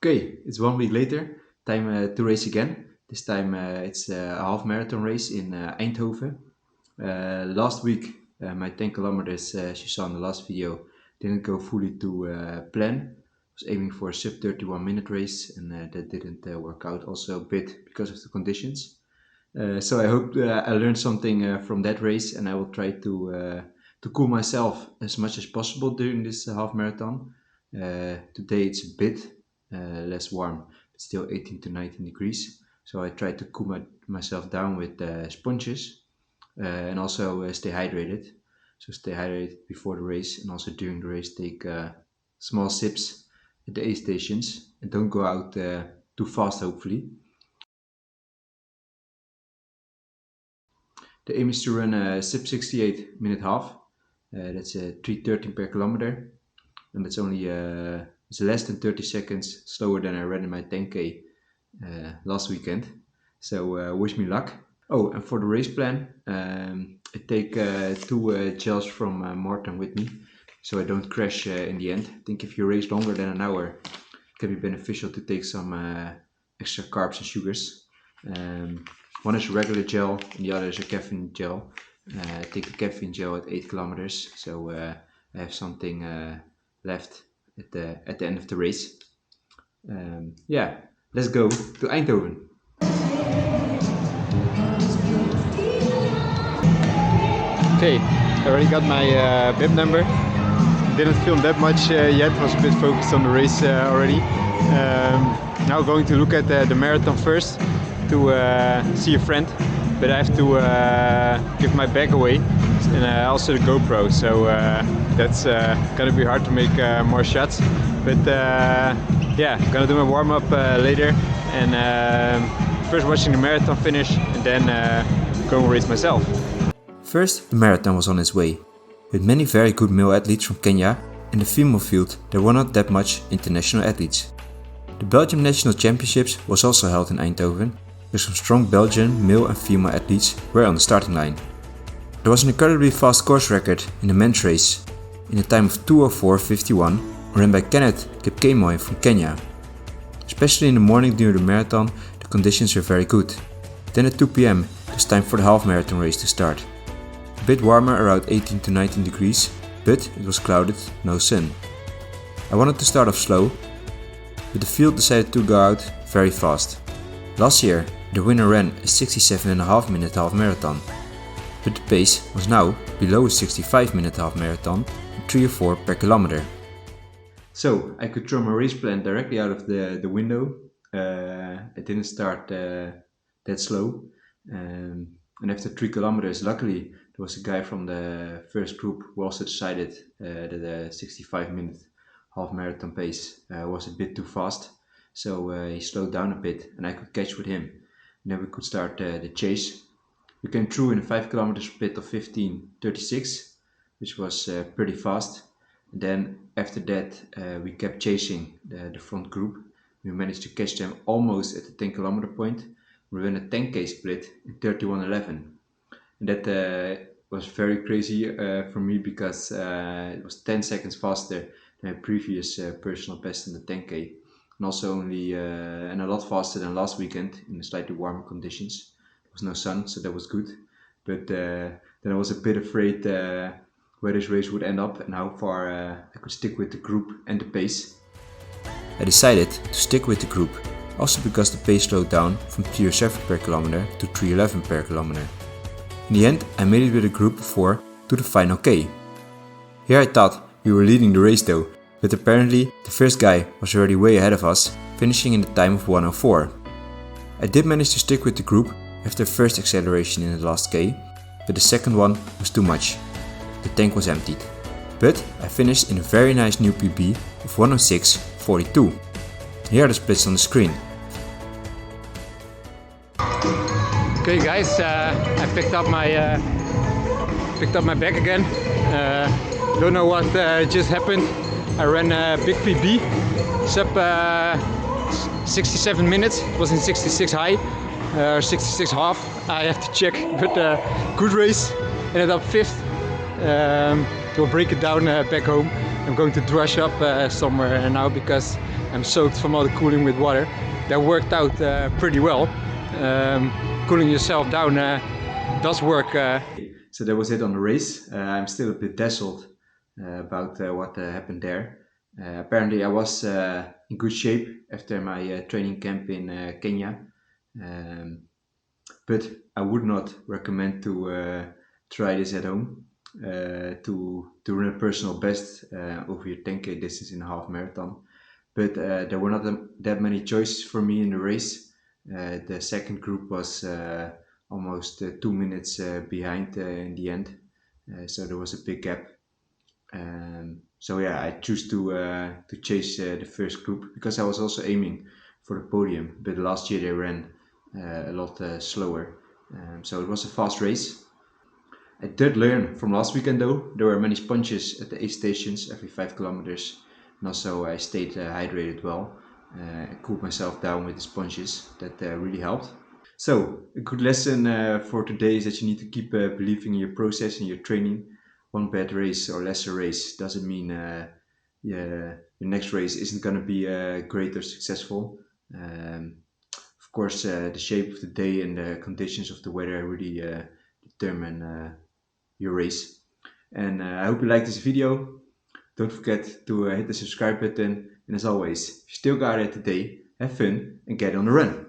Okay, it's 1 week later. Time to race again. This time it's a half marathon race in Eindhoven. Last week, my 10 kilometers, as you saw in the last video, didn't go fully to plan. I was aiming for a sub 31 minute race, and that didn't work out. Also, a bit because of the conditions. So I hope I learned something from that race, and I will try to cool myself as much as possible during this half marathon. Today it's a bit less warm, but still 18 to 19 degrees. So I try to cool myself down with sponges and also stay hydrated. So stay hydrated before the race and also during the race. Take small sips at the aid stations and don't go out too fast. Hopefully, the aim is to run a sub 68 minute half. That's 3:13 per kilometer, and that's only it's less than 30 seconds slower than I ran in my 10k last weekend. So wish me luck. Oh, and for the race plan, I take two gels from Martin with me, so I don't crash in the end. I think if you race longer than an hour, it can be beneficial to take some extra carbs and sugars. One is a regular gel, and the other is a caffeine gel. I take the caffeine gel at 8 kilometers, so I have something left at the end of the race. Yeah, let's go to Eindhoven. Okay, I already got my bib number. Didn't film that much yet, was a bit focused on the race already. Now going to look at the marathon first to see a friend, but I have to give my bag away and also the GoPro, so that's gonna be hard to make more shots. But yeah, I'm gonna do my warm-up later and first watching the marathon finish and then go and race myself. First, the marathon was on its way. With many very good male athletes from Kenya, in the female field there were not that much international athletes. The Belgium National Championships was also held in Eindhoven, where some strong Belgian male and female athletes were on the starting line. There was an incredibly fast course record in the men's race, in a time of 2:04:51, ran by Kenneth Kipkemoi from Kenya. Especially in the morning during the marathon, the conditions were very good. Then at 2 p.m. it was time for the half marathon race to start. A bit warmer, around 18 to 19 degrees, but it was clouded, no sun. I wanted to start off slow, but the field decided to go out very fast. Last year, the winner ran a 67.5 minute half marathon, but the pace was now below a 65 minute half marathon at 3:04 per kilometer. So I could throw my race plan directly out of the window. I didn't start that slow. And after 3 kilometers, luckily, there was a guy from the first group who also decided that the 65 minute half marathon pace was a bit too fast. So he slowed down a bit and I could catch with him. And then we could start the chase. We came through in a 5 kilometer split of 15:36, which was pretty fast. And then after that, we kept chasing the front group. We managed to catch them almost at the 10 kilometer point. We ran a 10k split in 31:11. And that was very crazy for me because it was 10 seconds faster than my previous personal best in the 10k. And also only and a lot faster than last weekend in the slightly warmer conditions. There was no sun, so that was good. But then I was a bit afraid where this race would end up and how far I could stick with the group and the pace. I decided to stick with the group, also because the pace slowed down from 3:07 per kilometer to 3:11 per kilometer. In the end, I made it with a group of 4 to the final K. Here I thought we were leading the race though, but apparently the first guy was already way ahead of us, finishing in the time of 1:04. I did manage to stick with the group after the first acceleration in the last K, but the second one was too much. The tank was emptied. But I finished in a very nice new PB of 1:06:42. Here are the splits on the screen. Okay guys, I picked up my bag again. Don't know what just happened. I ran a big PB, sub 67 minutes. It was in 66 high, 66 half. I have to check, but good race. Ended up 5th. We'll break it down back home. I'm going to drush up somewhere now because I'm soaked from all the cooling with water. That worked out pretty well. Cooling yourself down does work. So that was it on the race. I'm still a bit dazzled about what happened there. Apparently I was in good shape after my training camp in Kenya. But I would not recommend to try this at home. To run a personal best over your 10K distance in a half marathon. But there were not that many choices for me in the race. The second group was almost 2 minutes behind in the end, so there was a big gap. So yeah, I choose to chase the first group because I was also aiming for the podium. But last year they ran a lot slower, so it was a fast race. I did learn from last weekend though. There were many sponges at the aid stations every 5 kilometers, and also I stayed hydrated well. I cooled myself down with the sponges. That really helped. So a good lesson for today is that you need to keep believing in your process and your training. One bad race or lesser race doesn't mean yeah, your next race isn't going to be great or successful. Of course, the shape of the day and the conditions of the weather really determine your race. And I hope you liked this video. Don't forget to hit the subscribe button. And as always, if you still got it today, have fun and get on the run.